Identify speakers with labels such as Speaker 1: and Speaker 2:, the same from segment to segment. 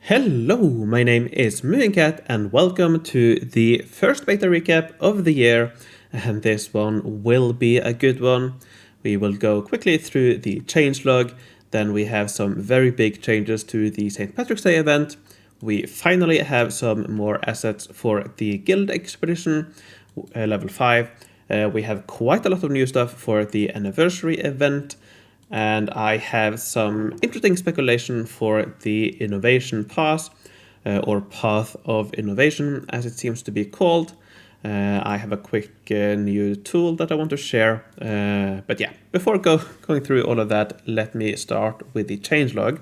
Speaker 1: Hello, my name is MooingCat and welcome to the first beta recap of the year, and this one will be a good one. We will go quickly through the changelog, then we have some very big changes to the St. Patrick's Day event. We finally have some more assets for the guild expedition, level 5. We have quite a lot of new stuff for the anniversary event, and I have some interesting speculation for the innovation path, or path of innovation as it seems to be called. I have a quick new tool that I want to share, but yeah, before going through all of that, let me start with the changelog.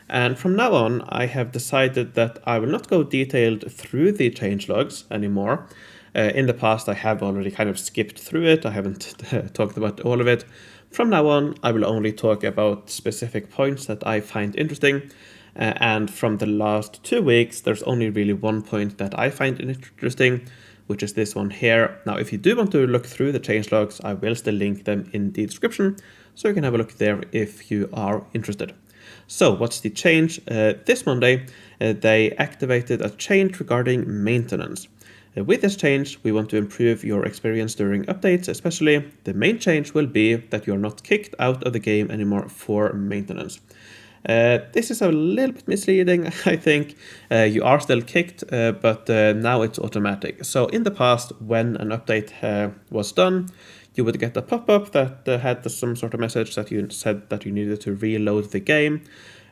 Speaker 1: And from now on, I have decided that I will not go detailed through the changelogs anymore. In the past, I have already kind of skipped through it. I haven't talked about all of it. From now on, I will only talk about specific points that I find interesting. And from the last 2 weeks, there's only really one point that I find interesting, which is this one here. Now, if you do want to look through the changelogs, I will still link them in the description, so you can have a look there if you are interested. So what's the change? This Monday, they activated a change regarding maintenance. With this change, we want to improve your experience during updates, especially. The main change will be that you're not kicked out of the game anymore for maintenance. This is a little bit misleading, I think. You are still kicked, but now it's automatic. So in the past, when an update was done, you would get a pop-up that had some sort of message that you said that you needed to reload the game.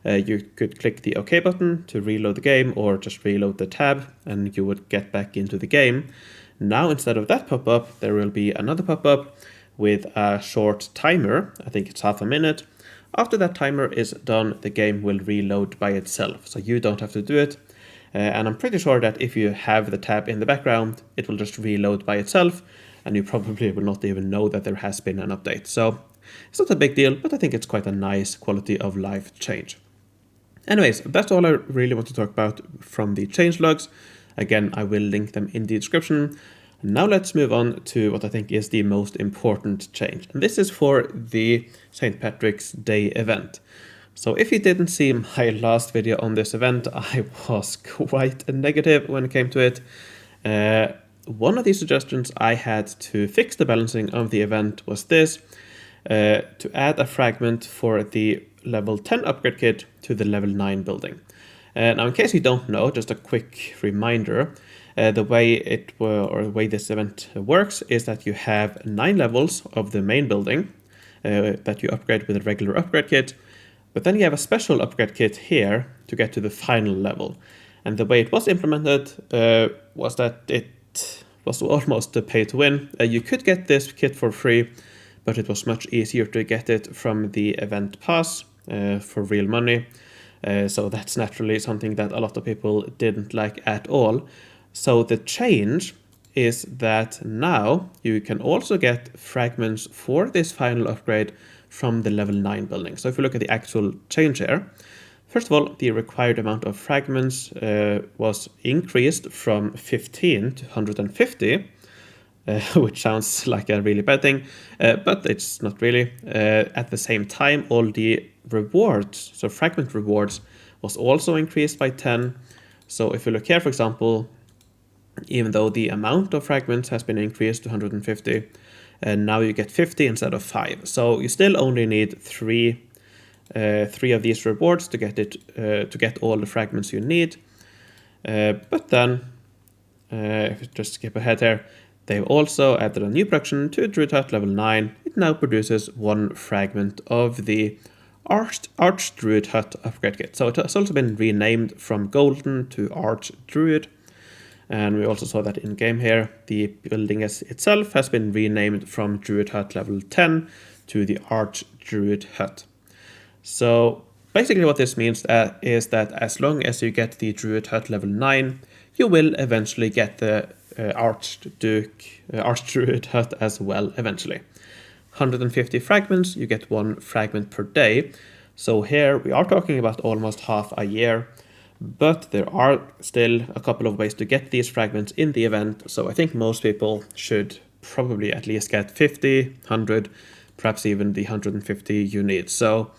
Speaker 1: You could click the OK button to reload the game, or just reload the tab and you would get back into the game. Now, instead of that pop-up, there will be another pop-up with a short timer. I think it's half a minute. After that timer is done, the game will reload by itself, so you don't have to do it. And I'm pretty sure that if you have the tab in the background, it will just reload by itself, and you probably will not even know that there has been an update. So it's not a big deal, but I think it's quite a nice quality of life change. Anyways, that's all I really want to talk about from the changelogs. Again, I will link them in the description. Now let's move on to what I think is the most important change. And this is for the St. Patrick's Day event. So if you didn't see my last video on this event, I was quite negative when it came to it. One of the suggestions I had to fix the balancing of the event was this, to add a fragment for the level 10 upgrade kit to the level 9 building. Now, in case you don't know, just a quick reminder, the way this event works is that you have 9 levels of the main building that you upgrade with a regular upgrade kit, but then you have a special upgrade kit here to get to the final level. And the way it was implemented was that it was almost a pay to win. You could get this kit for free, but it was much easier to get it from the event pass for real money. So that's naturally something that a lot of people didn't like at all. So the change is that now you can also get fragments for this final upgrade from the level 9 building. So if you look at the actual change here, first of all, the required amount of fragments was increased from 15 to 150. Which sounds like a really bad thing, but it's not really. At the same time, all the rewards, so fragment rewards, was also increased by 10. So if you look here, for example, even though the amount of fragments has been increased to 150, and now you get 50 instead of 5. So you still only need three of these rewards to get all the fragments you need. But then, if you just skip ahead here, they've also added a new production to Druid Hut level 9. It now produces 1 fragment of the Arch Druid Hut upgrade kit. So it has also been renamed from Golden to Arch Druid. And we also saw that in game here, the building itself has been renamed from Druid Hut level 10 to the Arch Druid Hut. So basically what this means is that as long as you get the Druid Hut level 9, you will eventually get the Archdruid Hut as well eventually. 150 fragments, you get 1 fragment per day. So here we are talking about almost half a year, but there are still a couple of ways to get these fragments in the event. So I think most people should probably at least get 50, 100, perhaps even the 150 you need. So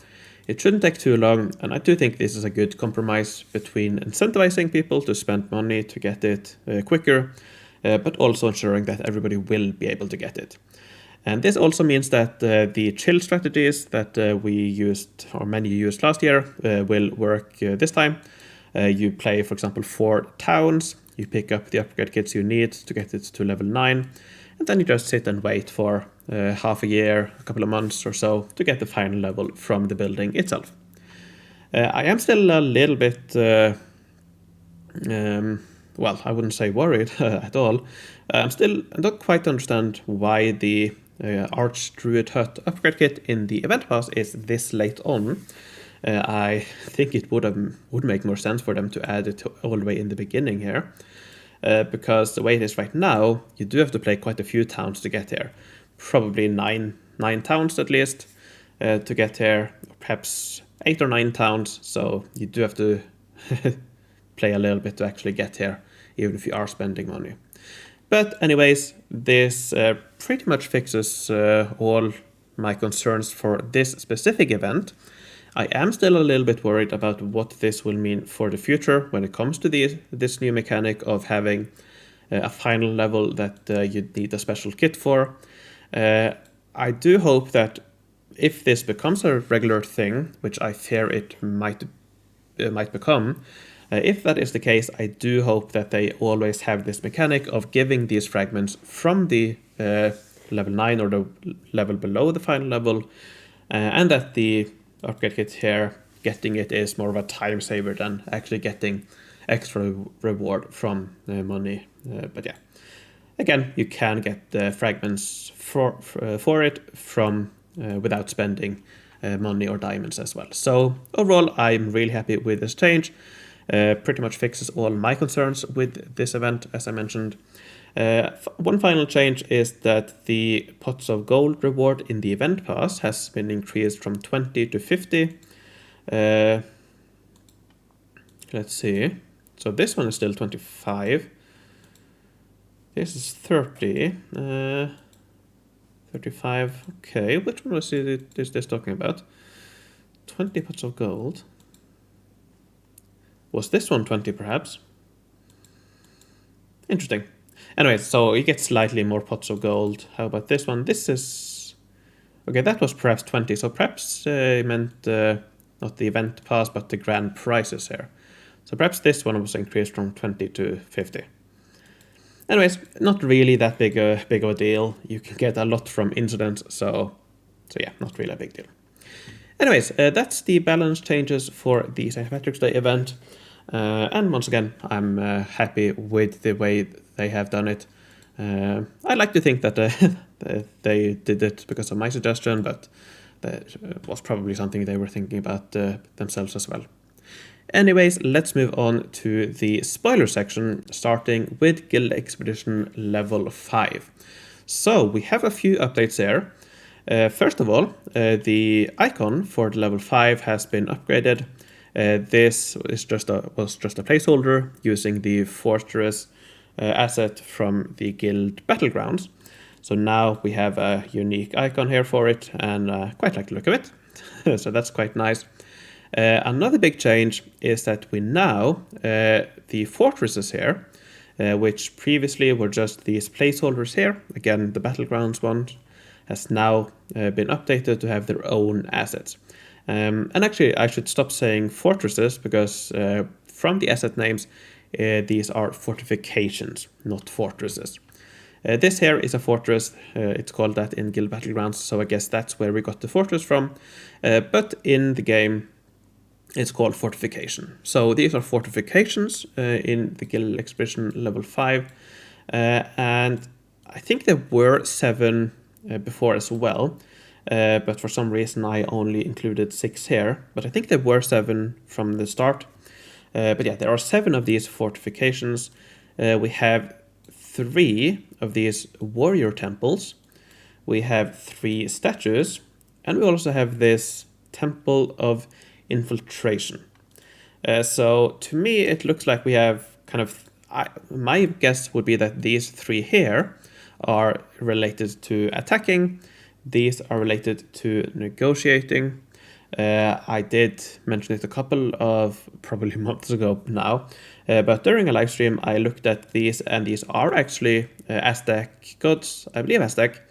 Speaker 1: It shouldn't take too long, and I do think this is a good compromise between incentivizing people to spend money to get it quicker, but also ensuring that everybody will be able to get it. And this also means that the chill strategies that we used, or many used last year, will work this time. You play, for example, 4 towns, you pick up the upgrade kits you need to get it to level 9, and then you just sit and wait for half a year, a couple of months or so to get the final level from the building itself. I am still a little bit, well, I wouldn't say worried at all. I don't quite understand why the Archdruid Hut upgrade kit in the event pass is this late on. I think it would make more sense for them to add it all the way in the beginning here. Because the way it is right now, you do have to play quite a few towns to get here. Probably nine towns at least to get here, perhaps 8 or 9 towns. So you do have to play a little bit to actually get here, even if you are spending money. But anyways, this pretty much fixes all my concerns for this specific event. I am still a little bit worried about what this will mean for the future when it comes to this new mechanic of having a final level that you need a special kit for. I do hope that if this becomes a regular thing, which I fear it might become, if that is the case, I do hope that they always have this mechanic of giving these fragments from the level 9 or the level below the final level, and that the upgrade kit here, getting it is more of a time saver than actually getting extra reward from money. But yeah, again, you can get the fragments for it from without spending money or diamonds as well. So overall, I'm really happy with this change. Pretty much fixes all my concerns with this event, as I mentioned. One final change is that the pots of gold reward in the event pass has been increased from 20 to 50. Let's see. So this one is still 25. This is 30. 35. Okay, which one is this talking about? 20 pots of gold. Was this one 20 perhaps? Interesting. Anyway, so you get slightly more pots of gold. How about this one? This is... Okay, that was perhaps 20. So perhaps it meant not the event pass, but the grand prizes here. So perhaps this one was increased from 20 to 50. Anyways, not really that big of a deal. You can get a lot from incidents, so yeah, not really a big deal. Anyways, that's the balance changes for the St. Patrick's Day event. And once again, I'm happy with the way they have done it. I like to think that they did it because of my suggestion, but that was probably something they were thinking about themselves as well. Anyways, let's move on to the spoiler section, starting with Guild Expedition level 5. So we have a few updates there. First of all, the icon for the level 5 has been upgraded. This was just a placeholder using the fortress asset from the guild battlegrounds. So now we have a unique icon here for it, and I quite like the look of it. So that's quite nice. Another big change is that we now, the fortresses here, which previously were just these placeholders here, again the battlegrounds one, has now been updated to have their own assets. And actually, I should stop saying fortresses because from the asset names, these are fortifications, not fortresses. This here is a fortress. It's called that in Guild Battlegrounds, so I guess that's where we got the fortress from. But in the game, it's called fortification. So these are fortifications in the Guild Expedition level 5. And I think there were 7 before as well. But for some reason I only included 6 here. But I think there were 7 from the start. But yeah, there are 7 of these fortifications. We have 3 of these warrior temples. We have 3 statues. And we also have this temple of infiltration. So to me, it looks like we have kind of... my guess would be that these 3 here are related to attacking. These are related to negotiating, I did mention it a couple of probably months ago now, but during a live stream I looked at these, and these are actually Aztec gods, I believe Aztec,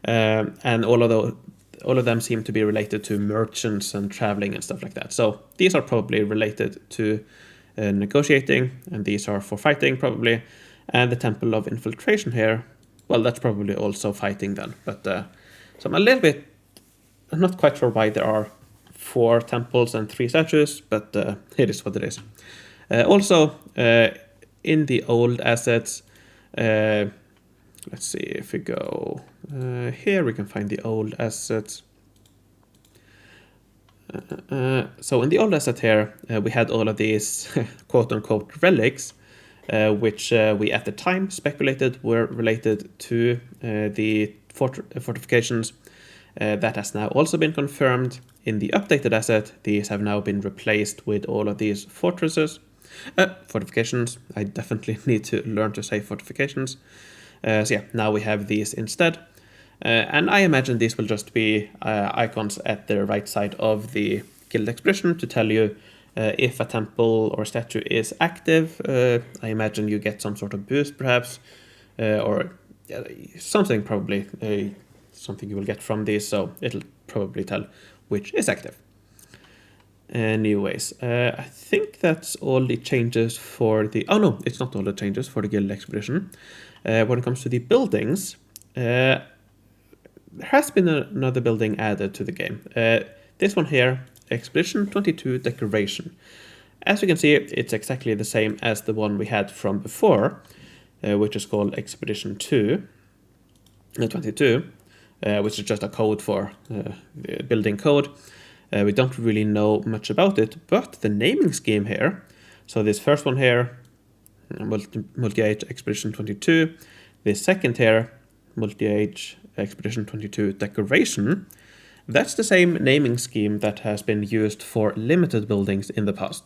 Speaker 1: and all of them seem to be related to merchants and traveling and stuff like that. So these are probably related to negotiating, and these are for fighting probably. And the Temple of Infiltration here, well, that's probably also fighting then. But so I'm not quite sure why there are 4 temples and 3 statues, but it is what it is. Also, in the old assets, let's see if we go here, we can find the old assets. So in the old asset here, we had all of these quote-unquote relics, which we at the time speculated were related to the fortifications. That has now also been confirmed. In the updated asset, these have now been replaced with all of these fortifications. I definitely need to learn to say fortifications. So yeah, now we have these instead. And I imagine these will just be icons at the right side of the guild expedition to tell you if a temple or statue is active. I imagine you get some sort of boost perhaps, or something probably, something you will get from these, so it'll probably tell which is active. Anyways, I think that's all the changes for the... Oh no, it's not all the changes for the guild expedition. When it comes to the buildings, there has been another building added to the game. This one here, Expedition 22 Decoration. As you can see, it's exactly the same as the one we had from before, which is called Expedition 22, which is just a code for the building code. We don't really know much about it, but the naming scheme here, so this first one here, Multi-Age Expedition 22, this second here, Multi-Age Expedition 22 Decoration, that's the same naming scheme that has been used for limited buildings in the past.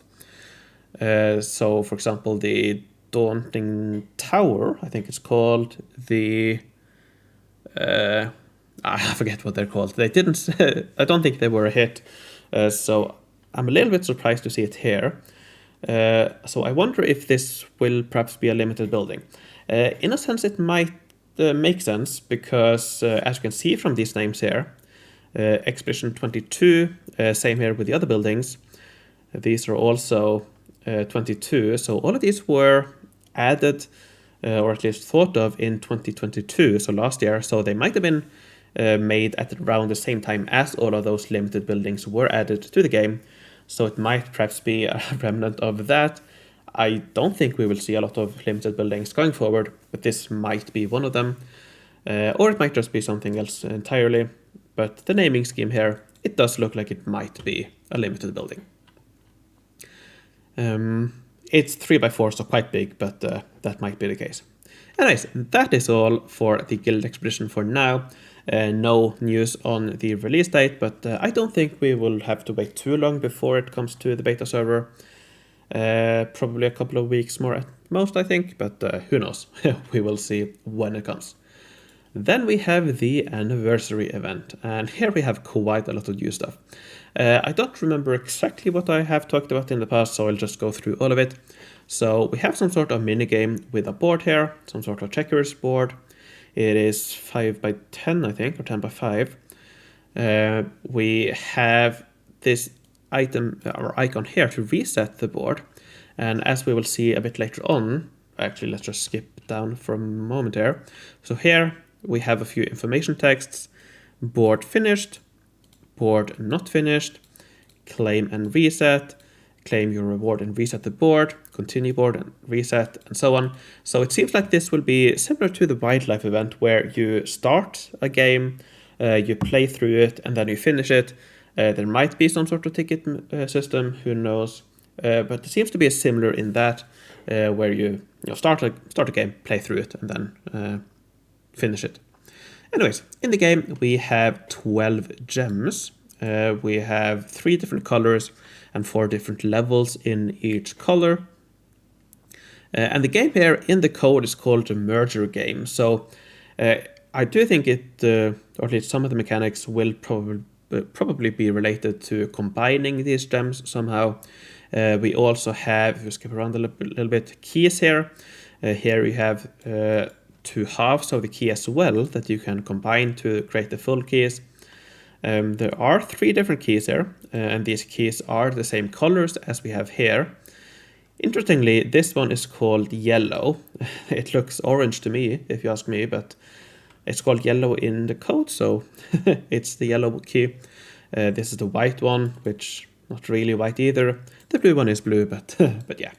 Speaker 1: So, for example, the Daunting Tower, I think it's called, the... I forget what they're called. They didn't... I don't think they were a hit, so I'm a little bit surprised to see it here. So I wonder if this will perhaps be a limited building. In a sense, it might make sense, because as you can see from these names here, Expedition 22, same here with the other buildings. These are also 22, so all of these were added, or at least thought of in 2022, so last year, so they might have been made at around the same time as all of those limited buildings were added to the game, so it might perhaps be a remnant of that. I don't think we will see a lot of limited buildings going forward, but this might be one of them, or it might just be something else entirely. But the naming scheme here, it does look like it might be a limited building. It's 3x4, so quite big, but that might be the case. Anyways, that is all for the guild expedition for now. No news on the release date, but I don't think we will have to wait too long before it comes to the beta server. Probably a couple of weeks more at most, I think, but who knows? We will see when it comes. Then we have the anniversary event, and here we have quite a lot of new stuff. I don't remember exactly what I have talked about in the past, so I'll just go through all of it. So we have some sort of minigame with a board here, some sort of checkers board. It is 5x10, I think, or 10x5. We have this item or icon here to reset the board, and as we will see a bit later on, actually let's just skip down for a moment here. So here we have a few information texts: board finished, board not finished, claim and reset, claim your reward and reset the board, continue board and reset, and so on. So it seems like this will be similar to the wildlife event, where you start a game, you play through it, and then you finish it. There might be some sort of ticket system, who knows, but it seems to be similar in that, where you start a game, play through it, and then finish it. Anyways, in the game we have 12 gems. We have 3 different colors and 4 different levels in each color. And the game here in the code is called a merger game. So I do think it, or at least some of the mechanics, will probably be related to combining these gems somehow. We also have, if we skip around a little bit, keys here. Here you have 2 halves of the key as well that you can combine to create the full keys. There are 3 different keys here, and these keys are the same colors as we have here. Interestingly, this one is called yellow. It looks orange to me, if you ask me, but it's called yellow in the code, so it's the yellow key. This is the white one, which not really white either. The blue one is blue, but but yeah.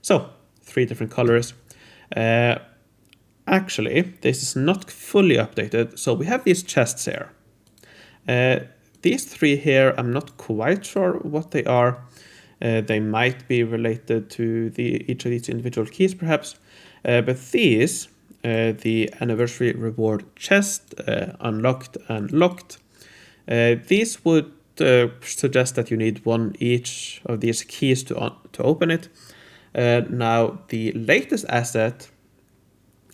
Speaker 1: So 3 different colors. Actually, this is not fully updated, so we have these chests here. These 3 here, I'm not quite sure what they are. They might be related to each of these individual keys, perhaps. But these, the anniversary reward chest, unlocked and locked, these would suggest that you need 1 each of these keys to open it. Now, the latest asset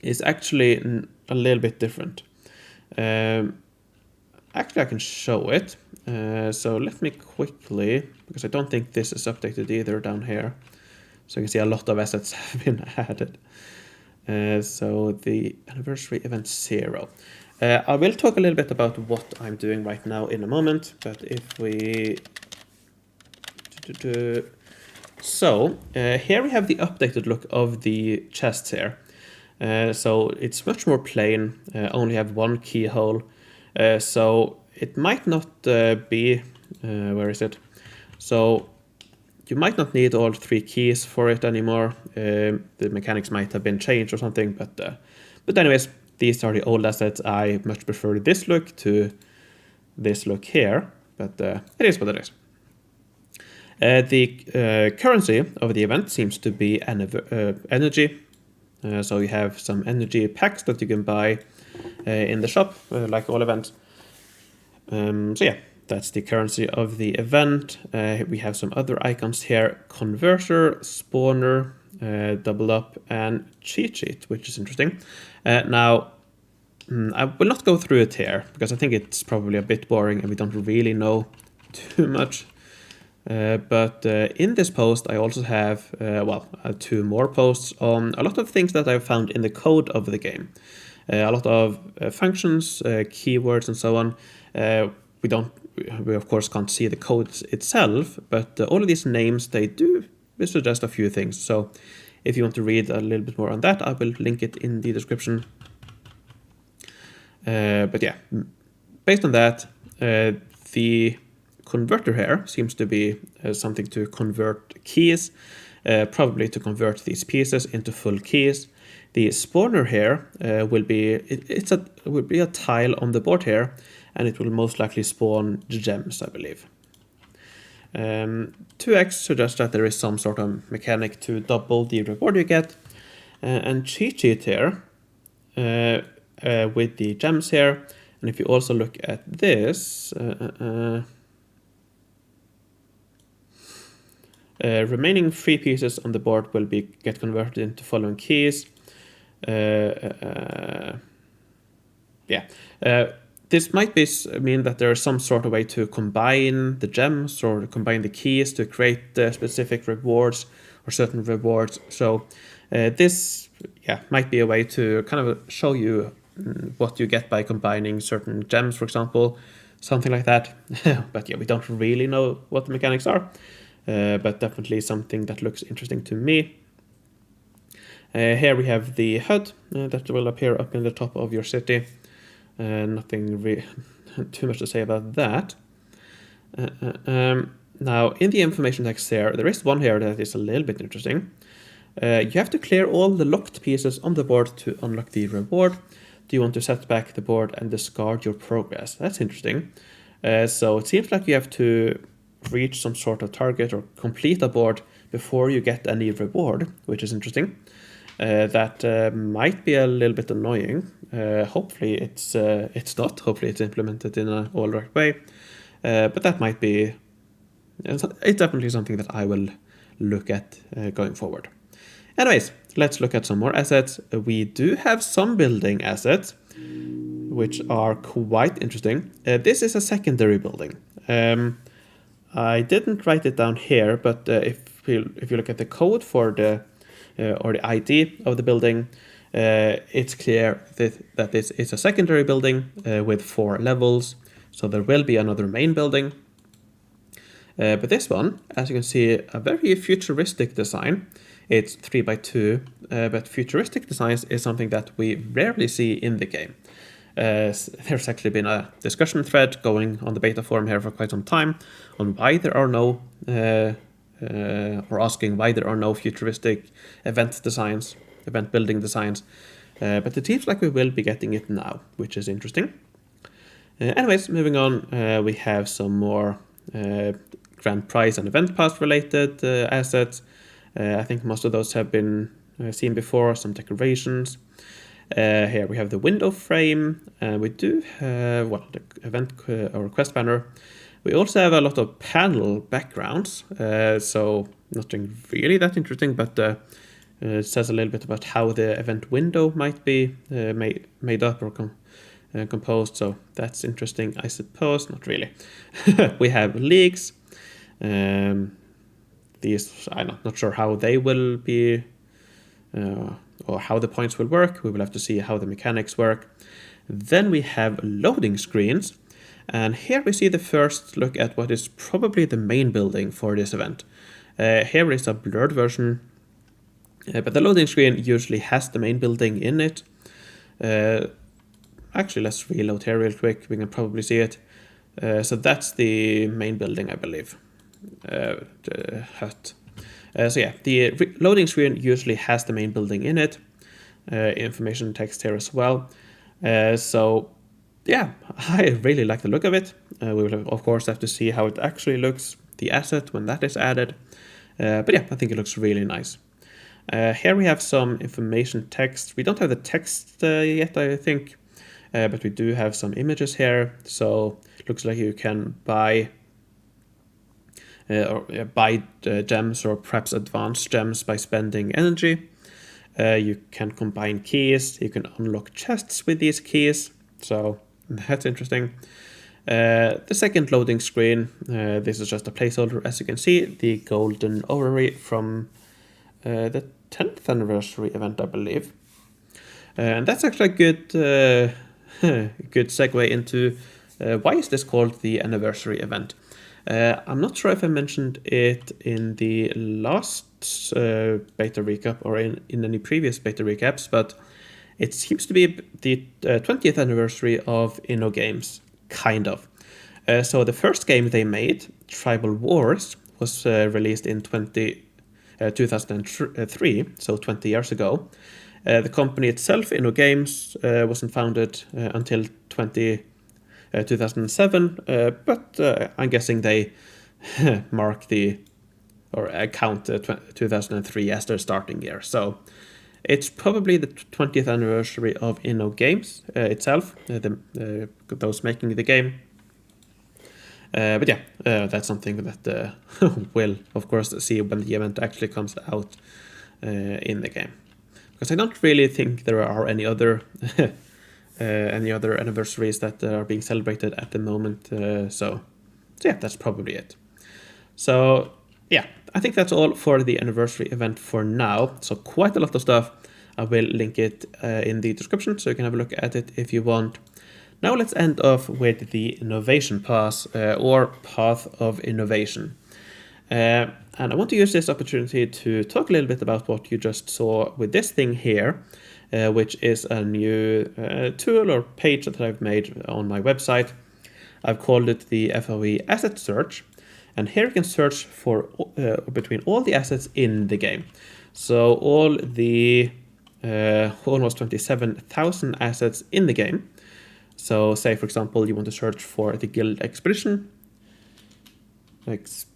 Speaker 1: is actually a little bit different. Actually, I can show it. So let me quickly, because I don't think this is updated either down here. So you can see a lot of assets have been added. So the anniversary event 0. I will talk a little bit about what I'm doing right now in a moment, but if we... So here we have the updated look of the chests here. So it's much more plain, only have 1 keyhole. So it might not be, where is it? So you might not need all 3 keys for it anymore. The mechanics might have been changed or something, but anyways, these are the old assets. I much prefer this look to this look here, but it is what it is. The currency of the event seems to be energy. So you have some energy packs that you can buy in the shop, like all events. So yeah, that's the currency of the event. We have some other icons here: converter, spawner, double up, and cheat sheet, which is interesting. Now, I will not go through it here because I think it's probably a bit boring and we don't really know too much. But in this post, I also have 2 more posts on a lot of things that I've found in the code of the game. A lot of functions, keywords, and so on. We of course can't see the code itself, but all of these names, they do suggest a few things. So if you want to read a little bit more on that, I will link it in the description. But yeah, based on that, the converter here seems to be something to convert keys, probably to convert these pieces into full keys. The spawner here will be a tile on the board here, and it will most likely spawn gems, I believe. 2x suggests that there is some sort of mechanic to double the reward you get, and cheat sheet here with the gems here. And if you also look at this, remaining 3 pieces on the board will get converted into following keys. This might mean that there is some sort of way to combine the gems or combine the keys to create specific rewards or certain rewards. So this might be a way to kind of show you what you get by combining certain gems, for example, something like that. But yeah, we don't really know what the mechanics are, but definitely something that looks interesting to me. Here we have the HUD that will appear up in the top of your city. Nothing too much to say about that. Now, in the information text there is one here that is a little bit interesting. You have to clear all the locked pieces on the board to unlock the reward. Do you want to set back the board and discard your progress? That's interesting. So it seems like you have to reach some sort of target or complete a board before you get any reward, which is interesting. That might be a little bit annoying. Hopefully it's not. Hopefully it's implemented in an all right way. But that might be. It's definitely something that I will look at going forward. Anyways, let's look at some more assets. We do have some building assets. which are quite interesting. This is a secondary building. I didn't write it down here, but if you look at the code for the or the ID of the building, it's clear that this is a secondary building with 4 levels. So there will be another main building. But this one, as you can see, a very futuristic design. It's 3x2, but futuristic designs is something that we rarely see in the game. There's actually been a discussion thread going on the beta forum here for quite some time on why there are no, or asking why there are no futuristic event building designs. But it seems like we will be getting it now, which is interesting. Anyways, moving on, we have some more Grand Prize and Event Pass related assets. I think most of those have been seen before, some decorations. Here we have the window frame, and we do have, well, the event or quest banner. We also have a lot of panel backgrounds, so nothing really that interesting, but it says a little bit about how the event window might be made up or composed, so that's interesting, I suppose. Not really. We have leagues. These, I'm not sure how they will be, or how the points will work. We will have to see how the mechanics work. Then we have loading screens, and here we see the first look at what is probably the main building for this event. Here is a blurred version, but the loading screen usually has the main building in it. Actually, let's reload here real quick. We can probably see it. So that's the main building, I believe. The hut. So yeah, the loading screen usually has the main building in it. Information text here as well. So yeah, I really like the look of it. We will of course have to see how it actually looks, the asset, when that is added. But yeah, I think it looks really nice. Here we have some information text. We don't have the text yet, I think, but we do have some images here. So it looks like you can buy gems, or perhaps advanced gems, by spending energy. You can combine keys. You can unlock chests with these keys. So that's interesting. The second loading screen, this is just a placeholder, as you can see, the golden ovary from the 10th anniversary event, I believe. And that's actually a good good segue into why is this called the anniversary event. I'm not sure if I mentioned it in the last beta recap or in any previous beta recaps, but it seems to be the 20th anniversary of InnoGames, kind of. So the first game they made, Tribal Wars, was released in 2003, so 20 years ago. The company itself, InnoGames, wasn't founded until 2007, but I'm guessing they mark count 2003 as their starting year. So it's probably the 20th anniversary of InnoGames itself, those making the game. But yeah, that's something that we'll of course see when the event actually comes out in the game. Because I don't really think there are any other anniversaries that are being celebrated at the moment. So yeah, that's probably it. So yeah, I think that's all for the anniversary event for now. So quite a lot of stuff. I will link it in the description, so you can have a look at it if you want. Now let's end off with the Innovation Pass, or Path of Innovation. And I want to use this opportunity to talk a little bit about what you just saw with this thing here, which is a new tool or page that I've made on my website. I've called it the FOE Asset Search. And here you can search for between all the assets in the game. So all the almost 27,000 assets in the game. So say, for example, you want to search for the Guild Expedition. Expedition.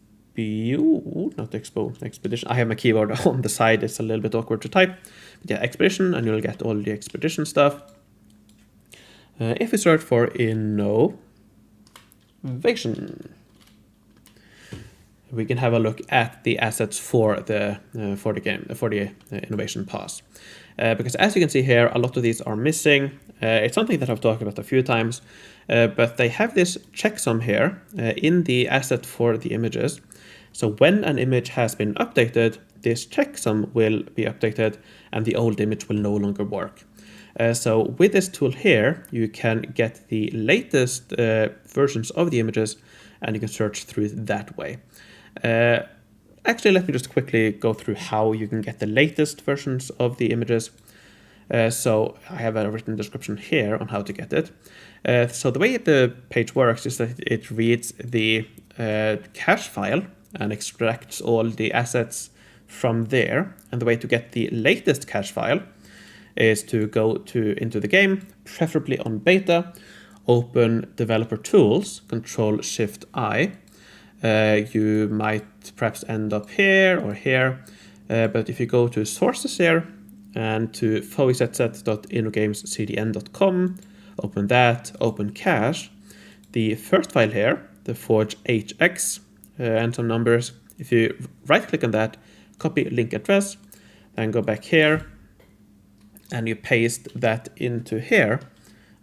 Speaker 1: I have my keyboard on the side. It's a little bit awkward to type. But yeah, Expedition, and you'll get all the Expedition stuff. If we search for Innovation, we can have a look at the assets for the innovation pass. Because as you can see here, a lot of these are missing. It's something that I've talked about a few times, but they have this checksum here in the asset for the images. So when an image has been updated, this checksum will be updated and the old image will no longer work. So with this tool here, you can get the latest versions of the images and you can search through that way. Actually, let me just quickly go through how you can get the latest versions of the images. So I have a written description here on how to get it. So the way the page works is that it reads the cache file and extracts all the assets from there. And the way to get the latest cache file is to go into the game, preferably on beta, open developer tools, Control-Shift-I. You might perhaps end up here or here, but if you go to sources here and to foeset.innogamescdn.com, open that, open cache, the first file here, the Forge HX, and some numbers, if you right click on that, copy link address, then go back here, and you paste that into here,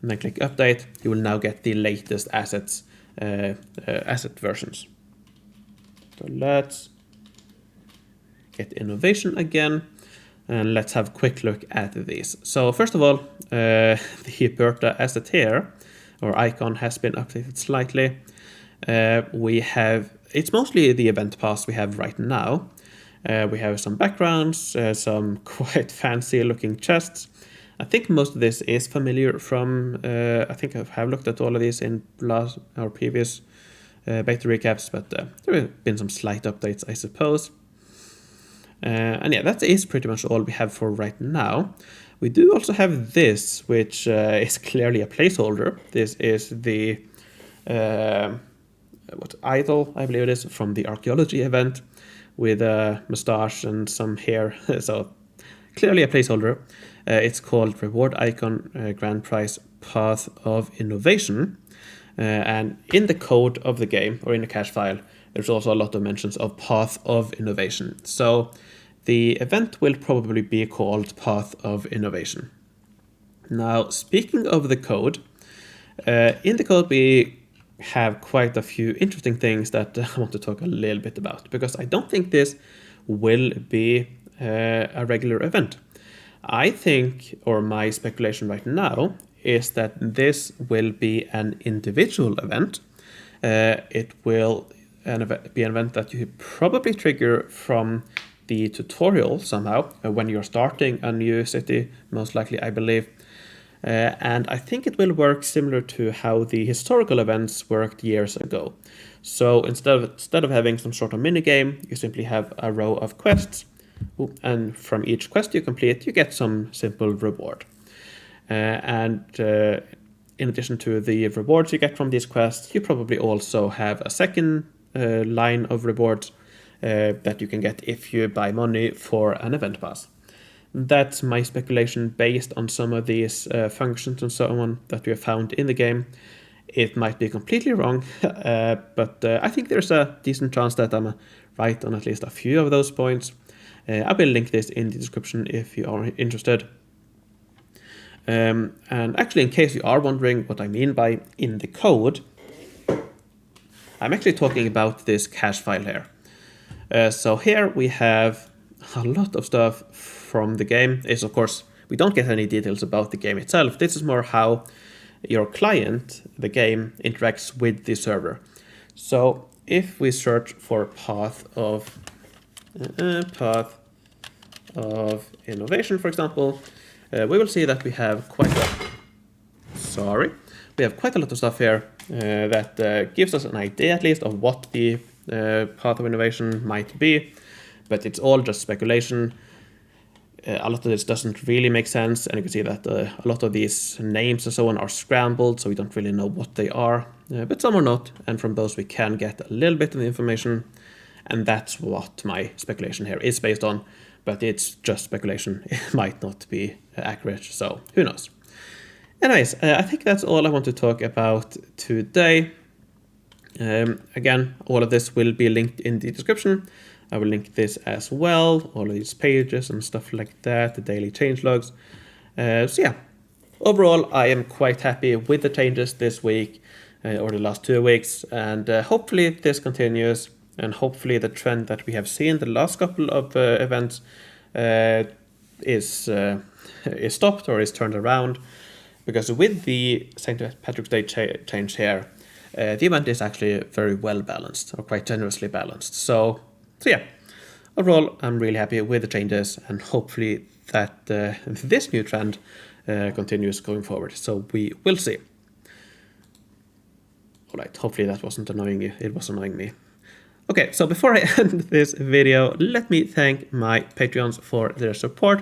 Speaker 1: and then click update, you will now get the latest assets, asset versions. So let's get innovation again, and let's have a quick look at these. So first of all, the Berta asset here, or icon, has been updated slightly. It's mostly the event pass we have right now. We have some backgrounds, some quite fancy looking chests. I think most of this is familiar from, I think I have looked at all of these in previous beta recaps, but there have been some slight updates, I suppose. And yeah, that is pretty much all we have for right now. We do also have this, which is clearly a placeholder. This is the idol, I believe it is, from the archaeology event, with a mustache and some hair. So clearly a placeholder. It's called Reward Icon Grand Prize Path of Innovation. And in the code of the game, or in the cache file, there's also a lot of mentions of Path of Innovation. So the event will probably be called Path of Innovation. Now, speaking of the code, in the code we have quite a few interesting things that I want to talk a little bit about, because I don't think this will be a regular event. I think, or my speculation right now, is that this will be an individual event. It will be an event that you probably trigger from the tutorial somehow when you're starting a new city, most likely, I believe. And I think it will work similar to how the historical events worked years ago. So instead of having some sort of minigame, you simply have a row of quests, and from each quest you complete, you get some simple reward. And in addition to the rewards you get from these quests, you probably also have a second line of rewards that you can get if you buy money for an event pass. That's my speculation based on some of these functions and so on that we have found in the game. It might be completely wrong, but I think there's a decent chance that I'm right on at least a few of those points. I will link this in the description if you are interested. And actually, in case you are wondering what I mean by in the code, I'm actually talking about this cache file here. So here we have a lot of stuff from the game. It's, of course, we don't get any details about the game itself. This is more how your client, the game, interacts with the server. So if we search for path of innovation, for example, we will see that we have quite a lot of stuff here that gives us an idea, at least, of what the path of innovation might be, but it's all just speculation. A lot of this doesn't really make sense, and you can see that a lot of these names and so on are scrambled, so we don't really know what they are, but some are not, and from those we can get a little bit of information, and that's what my speculation here is based on, but it's just speculation. It might not be accurate, so who knows. Anyways, I think that's all I want to talk about today. Again, all of this will be linked in the description. I will link this as well, all of these pages and stuff like that, the daily changelogs. So yeah, overall, I am quite happy with the changes this week or the last 2 weeks, and hopefully this continues, and hopefully the trend that we have seen the last couple of events is stopped or is turned around, because with the St. Patrick's Day change here, the event is actually very well balanced, or quite generously balanced. So yeah, overall, I'm really happy with the changes, and hopefully that this new trend continues going forward. So we will see. All right, hopefully that wasn't annoying you. It was annoying me. Okay, so before I end this video, let me thank my Patreons for their support.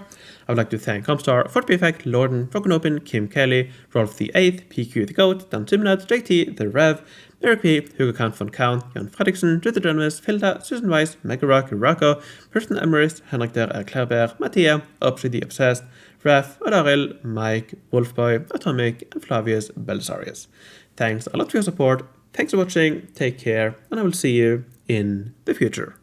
Speaker 1: I would like to thank Comstar, FortBFect, Lorden, Broken Open, Kim Kelly, Rolf the 8th, PQ the Goat, Dan Simnad, JT, The Rev, Eric P, Hugo Count von Count, Jan Fredriksen, Jutta Journalist, Filda, Susan Weiss, Megarock, Rocco, Kirsten Emerist, Henrik der Erklärberg, Mattia, Opsi the Obsessed, Raf, Odaril, Mike, Wolfboy, Atomic, and Flavius Belisarius. Thanks a lot for your support. Thanks for watching, take care, and I will see you in the future.